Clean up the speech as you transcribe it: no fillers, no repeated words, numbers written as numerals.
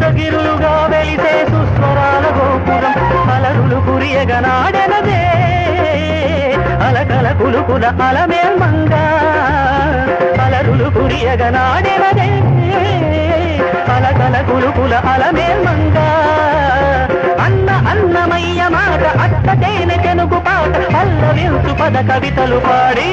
సప్తగిరులుగా వెలిసే సుస్వరాల గోపురం అలరులు కురియగనాడెనదే అలకల కులుకుల అలమేల్ మంగ అలరులు కురియగనాడెనదే అలకల కులుకుల అలమేల్ మంగ అన్న అన్నమయ్య మాట అత్త తేనె చెనుగు పాట పల్లవించు పద కవితలు పాడి